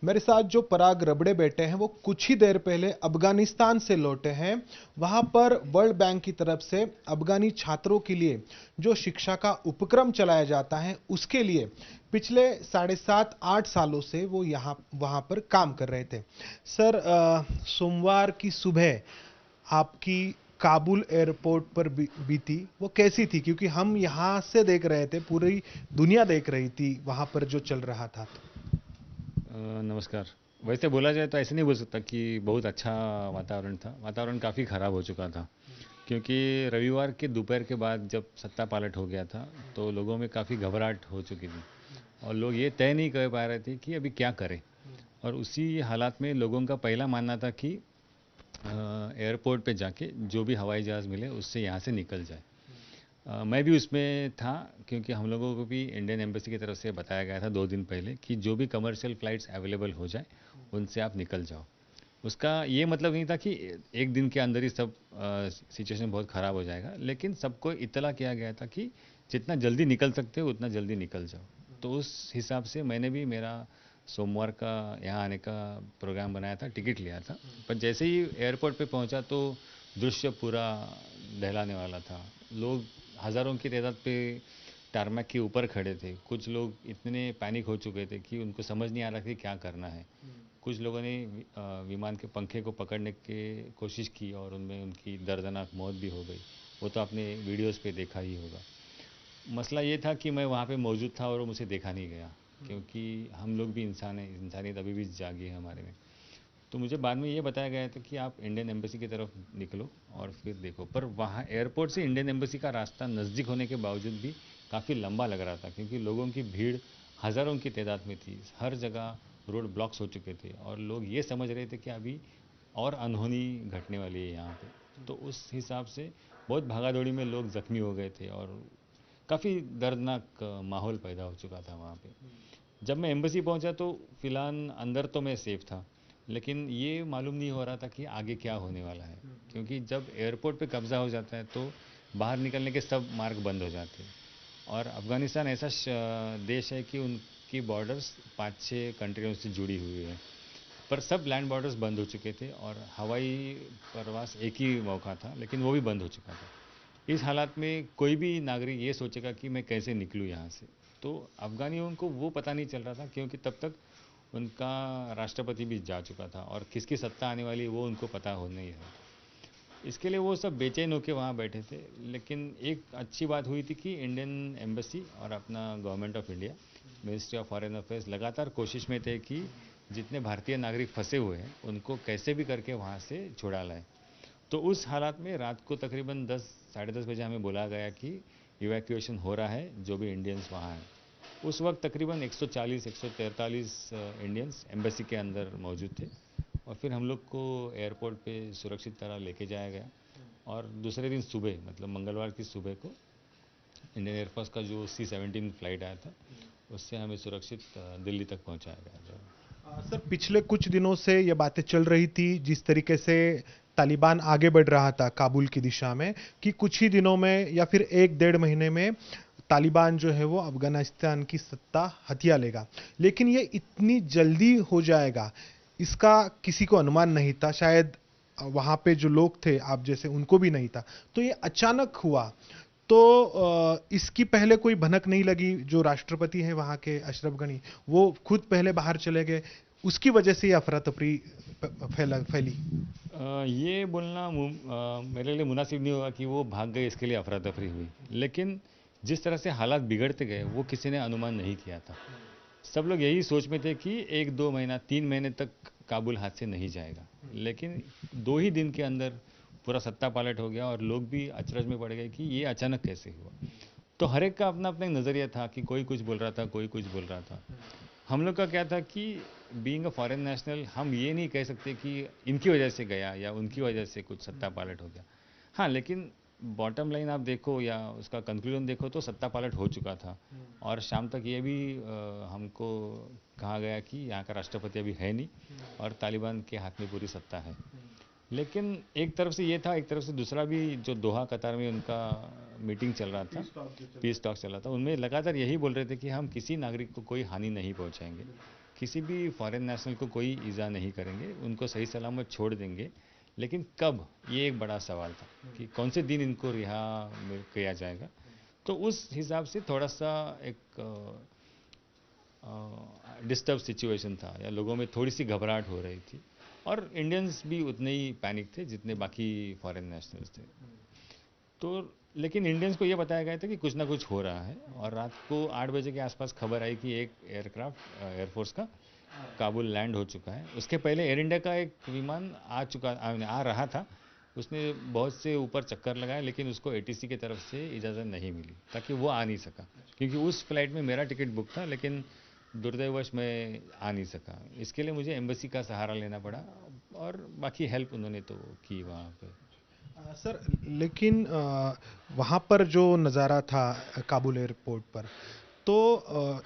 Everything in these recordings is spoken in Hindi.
मेरे साथ जो पराग रबड़े बैठे हैं वो कुछ ही देर पहले अफगानिस्तान से लौटे हैं। वहां पर वर्ल्ड बैंक की तरफ से अफगानी छात्रों के लिए जो शिक्षा का उपक्रम चलाया जाता है उसके लिए पिछले 7.5-8 सालों से वो यहाँ वहां पर काम कर रहे थे। सर, सोमवार की सुबह आपकी काबुल एयरपोर्ट पर बीती वो कैसी थी? क्योंकि हम यहाँ से देख रहे थे, पूरी दुनिया देख रही थी वहां पर जो चल रहा था। नमस्कार। वैसे बोला जाए तो ऐसे नहीं बोल सकता कि बहुत अच्छा वातावरण था। वातावरण काफ़ी ख़राब हो चुका था, क्योंकि रविवार के दोपहर के बाद जब सत्ता पालट हो गया था तो लोगों में काफ़ी घबराहट हो चुकी थी और लोग ये तय नहीं कर पा रहे थे कि अभी क्या करें। और उसी हालात में लोगों का पहला मानना था कि एयरपोर्ट पे जाके जो भी हवाई जहाज़ मिले उससे यहाँ से निकल जाए। मैं भी उसमें था, क्योंकि हम लोगों को भी इंडियन एम्बेसी की तरफ से बताया गया था 2 दिन पहले कि जो भी कमर्शियल फ़्लाइट्स अवेलेबल हो जाए उनसे आप निकल जाओ। उसका ये मतलब नहीं था कि एक दिन के अंदर ही सब सिचुएशन बहुत ख़राब हो जाएगा, लेकिन सबको इत्तला किया गया था कि जितना जल्दी निकल सकते हो उतना जल्दी निकल जाओ। तो उस हिसाब से मैंने भी मेरा सोमवार का यहाँ आने का प्रोग्राम बनाया था, टिकट लिया था। पर जैसे ही एयरपोर्ट पे पहुँचा तो दृश्य पूरा दहलाने वाला था। लोग हज़ारों की तादाद पे टारमैक के ऊपर खड़े थे। कुछ लोग इतने पैनिक हो चुके थे कि उनको समझ नहीं आ रहा कि क्या करना है। कुछ लोगों ने विमान के पंखे को पकड़ने की कोशिश की और उनमें उनकी दर्दनाक मौत भी हो गई। वो तो आपने वीडियोस पे देखा ही होगा। मसला ये था कि मैं वहाँ पे मौजूद था और मुझे देखा नहीं गया, क्योंकि हम लोग भी इंसान हैं, इंसानियत अभी भी जागी है हमारे में। तो मुझे बाद में ये बताया गया था कि आप इंडियन एम्बेसी की तरफ निकलो और फिर देखो। पर वहाँ एयरपोर्ट से इंडियन एम्बेसी का रास्ता नज़दीक होने के बावजूद भी काफ़ी लंबा लग रहा था, क्योंकि लोगों की भीड़ हज़ारों की तादाद में थी। हर जगह रोड ब्लॉक्स हो चुके थे और लोग ये समझ रहे थे कि अभी और अनहोनी घटने वाली है यहाँ पे। तो उस हिसाब से बहुत भागा दौड़ी में लोग ज़ख्मी हो गए थे और काफ़ी दर्दनाक माहौल पैदा हो चुका था वहाँ पे। जब मैं एम्बेसी पहुंचा तो फिलहाल अंदर तो मैं सेफ था, लेकिन ये मालूम नहीं हो रहा था कि आगे क्या होने वाला है, क्योंकि जब एयरपोर्ट पे कब्ज़ा हो जाता है तो बाहर निकलने के सब मार्ग बंद हो जाते हैं। और अफ़गानिस्तान ऐसा देश है कि उनकी बॉर्डर्स 5-6 कंट्रियों से जुड़ी हुई है, पर सब लैंड बॉर्डर्स बंद हो चुके थे और हवाई प्रवास एक ही मौका था, लेकिन वो भी बंद हो चुका था। इस हालात में कोई भी नागरिक ये सोचेगा कि मैं कैसे निकलूँ यहाँ से। तो अफ़गानियों को वो पता नहीं चल रहा था, क्योंकि तब तक उनका राष्ट्रपति भी जा चुका था और किसकी सत्ता आने वाली है वो उनको पता हो नहीं है। इसके लिए वो सब बेचैन होकर वहाँ बैठे थे। लेकिन एक अच्छी बात हुई थी कि इंडियन एम्बेसी और अपना government of India, ministry of foreign affairs लगातार कोशिश में थे कि जितने भारतीय नागरिक फंसे हुए हैं उनको कैसे भी करके वहाँ से छुड़ा लाए। तो उस हालात में रात को तकरीबन 10 साढ़े 10 बजे हमें बोला गया कि इवैक्यूएशन हो रहा है, जो भी इंडियंस वहाँ हैं। उस वक्त तकरीबन 140-143 इंडियंस एम्बेसी के अंदर मौजूद थे और फिर हम लोग को एयरपोर्ट पे सुरक्षित तरह लेके जाया गया। और दूसरे दिन सुबह, मतलब मंगलवार की सुबह को, इंडियन एयरफोर्स का जो C-17 फ्लाइट आया था उससे हमें सुरक्षित दिल्ली तक पहुंचाया गया। सर, पिछले कुछ दिनों से ये बातें चल रही थी जिस तरीके से तालिबान आगे बढ़ रहा था काबुल की दिशा में, कि कुछ ही दिनों में या फिर 1-1.5 महीने में तालिबान जो है वो अफगानिस्तान की सत्ता हथिया लेगा। लेकिन ये इतनी जल्दी हो जाएगा इसका किसी को अनुमान नहीं था। शायद वहां पे जो लोग थे आप जैसे उनको भी नहीं था। तो ये अचानक हुआ। तो इसकी पहले कोई भनक नहीं लगी? जो राष्ट्रपति हैं वहां के अशरफ गनी, वो खुद पहले बाहर चले गए, उसकी वजह से ये अफरा तफरी फैली। ये बोलना मेरे लिए मुनासिब नहीं होगा कि वो भाग गए इसके लिए अफरा तफरी हुई, लेकिन जिस तरह से हालात बिगड़ते गए वो किसी ने अनुमान नहीं किया था। सब लोग यही सोच में थे कि 1-2 महीना 3 महीने तक काबुल हाथ से नहीं जाएगा, लेकिन 2 ही दिन के अंदर पूरा सत्ता पालट हो गया और लोग भी अचरज में पड़ गए कि ये अचानक कैसे हुआ। तो हर एक का अपना अपना एक नज़रिया था कि कोई कुछ बोल रहा था, कोई कुछ बोल रहा था। हम लोग का क्या था कि बीइंग अ फॉरेन नेशनल हम ये नहीं कह सकते कि इनकी वजह से गया या उनकी वजह से कुछ सत्ता पालट हो गया। हाँ, लेकिन बॉटम लाइन आप देखो या उसका कंक्लूजन देखो तो सत्ता पालट हो चुका था। और शाम तक ये भी हमको कहा गया कि यहाँ का राष्ट्रपति अभी है नहीं और तालिबान के हाथ में पूरी सत्ता है। लेकिन एक तरफ से ये था, एक तरफ से दूसरा भी, जो दोहा कतार में उनका मीटिंग चल रहा था, पीस टॉक चल रहा था, उनमें लगातार यही बोल रहे थे कि हम किसी नागरिक को कोई हानि नहीं पहुंचाएंगे, किसी भी फॉरेन नेशनल को कोई ईज़ा नहीं करेंगे, उनको सही सलामत छोड़ देंगे। लेकिन कब, ये एक बड़ा सवाल था कि कौन से दिन इनको रिहा किया जाएगा। तो उस हिसाब से थोड़ा सा एक डिस्टर्ब सिचुएशन था, या लोगों में थोड़ी सी घबराहट हो रही थी, और इंडियंस भी उतने ही पैनिक थे जितने बाकी फॉरेन नेशनल्स थे। तो लेकिन इंडियंस को ये बताया गया था कि कुछ ना कुछ हो रहा है, और रात को 8 बजे के आसपास खबर आई कि एक एयरक्राफ्ट एयरफोर्स का काबुल लैंड हो चुका है। उसके पहले एयर इंडिया का एक विमान आ रहा था। उसने बहुत से ऊपर चक्कर लगाए, लेकिन उसको एटीसी की तरफ से इजाज़त नहीं मिली, ताकि वो आ नहीं सका, क्योंकि उस फ्लाइट में मेरा टिकट बुक था, लेकिन दुर्दैवश मैं आ नहीं सका। इसके लिए मुझे एम्बेसी का सहारा लेना पड़ा, और बाकी हेल्प उन्होंने तो की वहाँ पे। सर, लेकिन वहाँ पर जो नज़ारा था काबुल एयरपोर्ट पर, तो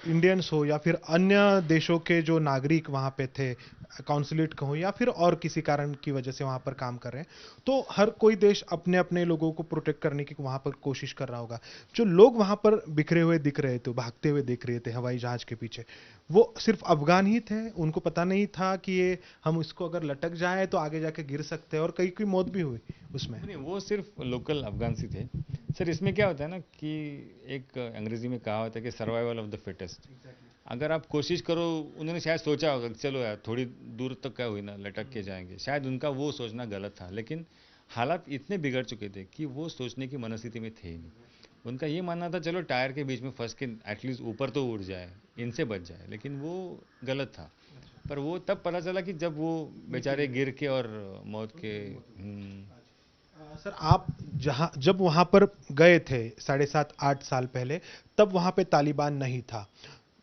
इंडियंस हो या फिर अन्य देशों के जो नागरिक वहाँ पे थे, कॉन्सुलेट का हो या फिर और किसी कारण की वजह से वहाँ पर काम कर रहे हैं, तो हर कोई देश अपने अपने लोगों को प्रोटेक्ट करने की वहाँ पर कोशिश कर रहा होगा। जो लोग वहाँ पर बिखरे हुए दिख रहे थे, भागते हुए दिख रहे थे हवाई जहाज के पीछे, वो सिर्फ अफगान ही थे? उनको पता नहीं था कि ये हम इसको अगर लटक जाए तो आगे जाके गिर सकते हैं, और कई की मौत भी हुई उसमें? नहीं, वो सिर्फ लोकल अफगान सी थे। सर, इसमें क्या होता है ना कि एक अंग्रेजी में कहा होता है कि सर्वाइवल ऑफ द फिटेस्ट। अगर आप कोशिश करो, उन्होंने शायद सोचा होगा कि चलो यार थोड़ी दूर तक क्या हुई ना, लटक के जाएंगे, शायद उनका वो सोचना गलत था। लेकिन हालात इतने बिगड़ चुके थे कि वो सोचने की मनस्थिति में थे ही नहीं। उनका ये मानना था चलो टायर के बीच में फंस के एटलीस्ट ऊपर तो उड़ जाए, इनसे बच जाए, लेकिन वो गलत था। पर वो तब पता चला कि जब वो बेचारे गिर के और मौत के सर, आप जब वहां पर गए थे 7.5-8 साल पहले, तब वहां पे तालिबान नहीं था,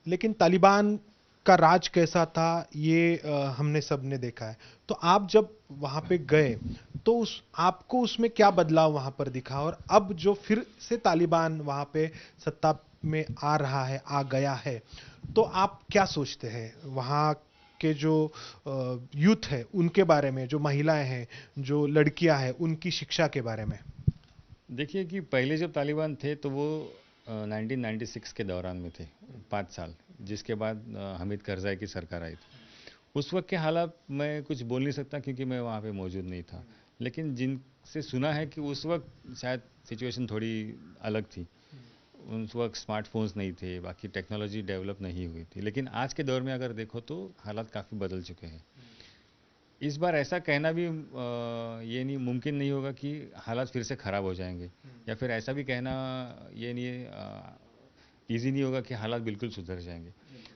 लेकिन तालिबान का राज कैसा था ये हमने सबने देखा है। तो आप जब वहां पे गए, तो उस आपको उसमें क्या बदलाव वहां पर दिखा, और अब जो फिर से तालिबान वहां पे सत्ता में आ रहा है, आ गया है, तो आप क्या सोचते हैं वहां के जो यूथ है उनके बारे में, जो महिलाएं हैं, जो लड़कियां हैं, उनकी शिक्षा के बारे में? देखिए कि पहले जब तालिबान थे तो वो 1996 के दौरान में थे, 5 साल, जिसके बाद हामिद करज़ाई की सरकार आई थी। उस वक्त के हालात मैं कुछ बोल नहीं सकता, क्योंकि मैं वहाँ पे मौजूद नहीं था। लेकिन जिनसे सुना है कि उस वक्त शायद सिचुएशन थोड़ी अलग थी। उस वक्त स्मार्टफोन्स नहीं थे, बाकी टेक्नोलॉजी डेवलप नहीं हुई थी। लेकिन आज के दौर में अगर देखो तो हालात काफ़ी बदल चुके हैं। इस बार ऐसा कहना भी ये नहीं मुमकिन नहीं होगा कि हालात फिर से ख़राब हो जाएंगे, या फिर ऐसा भी कहना ये नहीं ईजी नहीं होगा कि हालात बिल्कुल सुधर जाएंगे।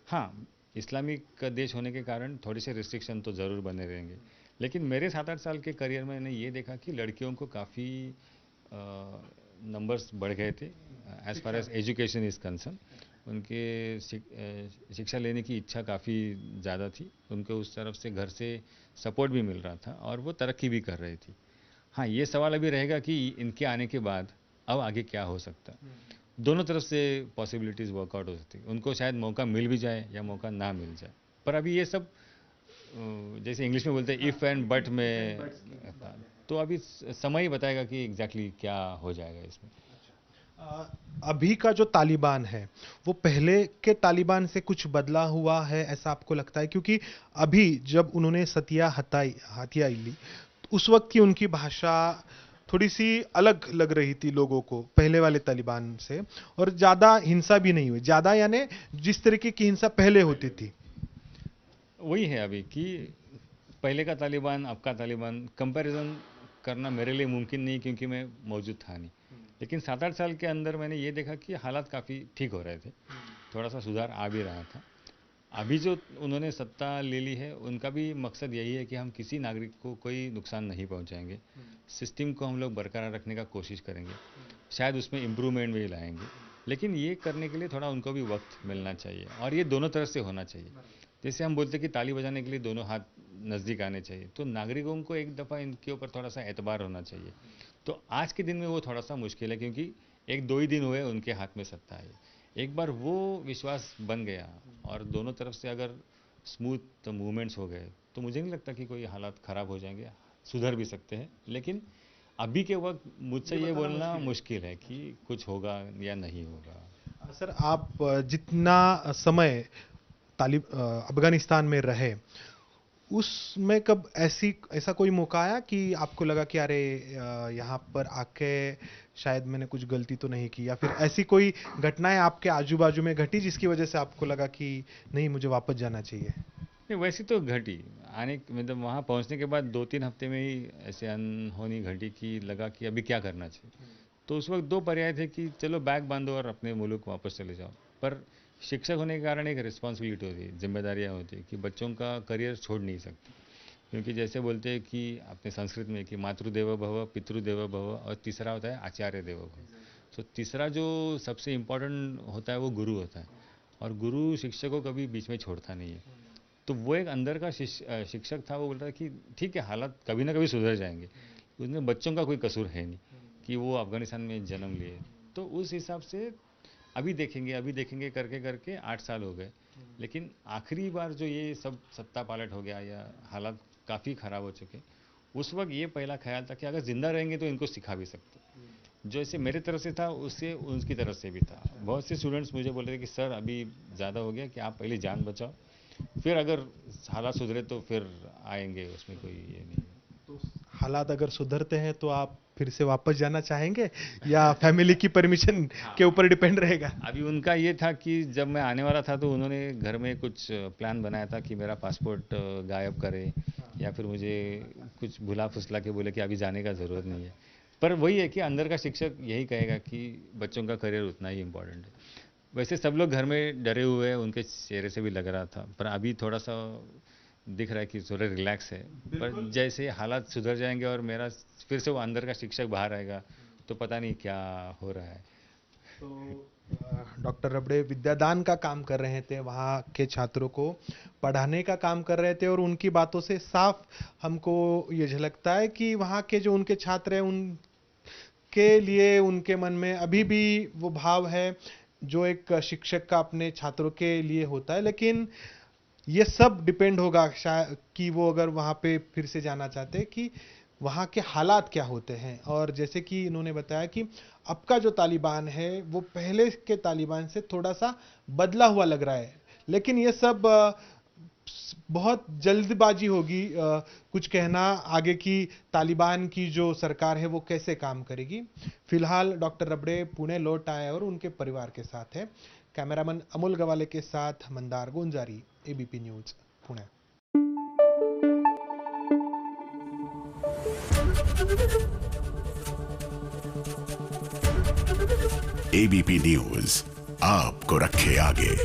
हाँ, इस्लामिक देश होने के कारण थोड़े से रिस्ट्रिक्शन तो ज़रूर बने रहेंगे। लेकिन मेरे 7-8 साल के करियर में मैंने ये देखा कि लड़कियों को काफ़ी नंबर्स बढ़ गए थे as far as education is concern. उनके शिक्षा लेने की इच्छा काफ़ी ज़्यादा थी, उनको उस तरफ से घर से सपोर्ट भी मिल रहा था, और वो तरक्की भी कर रही थी। हाँ, ये सवाल अभी रहेगा कि इनके आने के बाद अब आगे क्या हो सकता है। दोनों तरफ से पॉसिबिलिटीज़ वर्कआउट हो सकती है। उनको शायद मौका मिल भी जाए या मौका ना मिल जाए, पर अभी ये सब जैसे इंग्लिश में बोलते हैं इफ़ एंड बट में, तो अभी समय ही बताएगा कि एग्जैक्टली क्या हो जाएगा इसमें। अ, अभी का जो तालिबान है, वो पहले के तालिबान से कुछ बदला हुआ है, ऐसा आपको लगता है? क्योंकि अभी जब उन्होंने हथिया ली, तो उस वक्त की उनकी भाषा थोड़ी सी अलग लग रही थी लोगों को पहले वाले तालिबान से, और ज्यादा हिंसा भी नहीं हुई, ज्यादा यानी जिस तरीके की हिंसा पहले होती थी। वही है अभी कि पहले का तालिबान, अब का तालिबान कंपैरिजन करना मेरे लिए मुमकिन नहीं, क्योंकि मैं मौजूद था नहीं। लेकिन 7-8 साल के अंदर मैंने ये देखा कि हालात काफ़ी ठीक हो रहे थे, थोड़ा सा सुधार आ भी रहा था। अभी जो उन्होंने सत्ता ले ली है, उनका भी मकसद यही है कि हम किसी नागरिक को कोई नुकसान नहीं पहुंचाएंगे, सिस्टम को हम लोग बरकरार रखने का कोशिश करेंगे, शायद उसमें इम्प्रूवमेंट भी लाएंगे। लेकिन ये करने के लिए थोड़ा उनको भी वक्त मिलना चाहिए, और ये दोनों तरफ से होना चाहिए। जैसे हम बोलते हैं कि ताली बजाने के लिए दोनों हाथ नज़दीक आने चाहिए, तो नागरिकों को एक दफ़ा इनके ऊपर थोड़ा सा एतबार होना चाहिए। तो आज के दिन में वो थोड़ा सा मुश्किल है, क्योंकि 1-2 ही दिन हुए उनके हाथ में सत्ता है। एक बार वो विश्वास बन गया, और दोनों तरफ से अगर स्मूथ मूवमेंट्स हो गए, तो मुझे नहीं लगता कि कोई हालात ख़राब हो जाएंगे, सुधर भी सकते हैं। लेकिन अभी के वक्त मुझसे ये बोलना मुश्किल है कि कुछ होगा या नहीं होगा। सर, आप जितना समय अफगानिस्तान में रहे, उसमें कब ऐसा कोई मौका आया कि आपको लगा कि अरे यहाँ पर आके शायद मैंने कुछ गलती तो नहीं की, या फिर ऐसी कोई घटनाएं आपके आजू बाजू में घटी जिसकी वजह से आपको लगा कि नहीं, मुझे वापस जाना चाहिए? नहीं, वैसी तो घटी। मतलब वहाँ पहुँचने के बाद 2-3 हफ्ते में ही ऐसे अनहोनी घटी कि लगा कि अभी क्या करना चाहिए। तो उस वक्त 2 पर्याय थे कि चलो बैग बांधो और अपने मुल्क वापस चले जाओ। पर शिक्षक होने के कारण एक रिस्पॉन्सिबिलिटी होती है, जिम्मेदारियाँ होती है कि बच्चों का करियर छोड़ नहीं सकते। क्योंकि जैसे बोलते हैं कि अपने संस्कृत में कि मातृदेवो भव, पितृदेवो भव, और तीसरा होता है आचार्य देवो भव। तो तीसरा जो सबसे इम्पोर्टेंट होता है वो गुरु होता है, और गुरु शिक्षक को कभी बीच में छोड़ता नहीं है। तो वो एक अंदर का शिक्षक था, वो बोल रहा था कि ठीक है, हालात कभी ना कभी सुधर जाएंगे, उसमें बच्चों का कोई कसूर है नहीं कि वो अफगानिस्तान में जन्म लिए। तो उस हिसाब से अभी देखेंगे करके करके 8 साल हो गए। लेकिन आखिरी बार जो ये सब सत्ता पालट हो गया या हालात काफ़ी ख़राब हो चुके, उस वक्त ये पहला ख्याल था कि अगर ज़िंदा रहेंगे तो इनको सिखा भी सकते। जो ऐसे मेरे तरफ से था, उससे उनकी तरफ से भी था। बहुत से स्टूडेंट्स मुझे बोल रहे थे कि सर अभी ज़्यादा हो गया, कि आप पहले जान बचाओ, फिर अगर हालात सुधरे तो फिर आएंगे, उसमें कोई ये नहीं है। तो हालात अगर सुधरते हैं तो आप फिर से वापस जाना चाहेंगे या फैमिली की परमिशन के ऊपर डिपेंड रहेगा? अभी उनका ये था कि जब मैं आने वाला था तो उन्होंने घर में कुछ प्लान बनाया था कि मेरा पासपोर्ट गायब करे, या फिर मुझे कुछ भुला फुसला के बोले कि अभी जाने का ज़रूरत नहीं है। पर वही है कि अंदर का शिक्षक यही कहेगा कि बच्चों का करियर उतना ही इम्पोर्टेंट है। वैसे सब लोग घर में डरे हुए हैं, उनके चेहरे से भी लग रहा था, पर अभी थोड़ा सा दिख रहा है कि थोड़ा रिलैक्स है। पर जैसे हालात सुधर जाएंगे और मेरा फिर से वो अंदर का शिक्षक बाहर आएगा, तो पता नहीं क्या हो रहा है। तो डॉक्टर रबड़े विद्यादान का काम कर रहे थे, वहाँ के छात्रों को पढ़ाने का काम कर रहे थे, और उनकी बातों से साफ हमको ये झलकता है कि वहाँ के जो उनके छात्र हैं, उनके लिए उनके मन में अभी भी वो भाव है जो एक शिक्षक का अपने छात्रों के लिए होता है। लेकिन ये सब डिपेंड होगा शायद कि वो अगर वहाँ पे फिर से जाना चाहते हैं कि वहाँ के हालात क्या होते हैं। और जैसे कि इन्होंने बताया कि अब का जो तालिबान है वो पहले के तालिबान से थोड़ा सा बदला हुआ लग रहा है, लेकिन ये सब बहुत जल्दबाजी होगी कुछ कहना आगे की तालिबान की जो सरकार है वो कैसे काम करेगी। फिलहाल डॉक्टर रबड़े पुणे लौट आए और उनके परिवार के साथ है। कैमरामैन अमोल गवाले के साथ मंदार गुंजारी, एबीपी न्यूज, पुणे। एबीपी न्यूज आपको रखे आगे।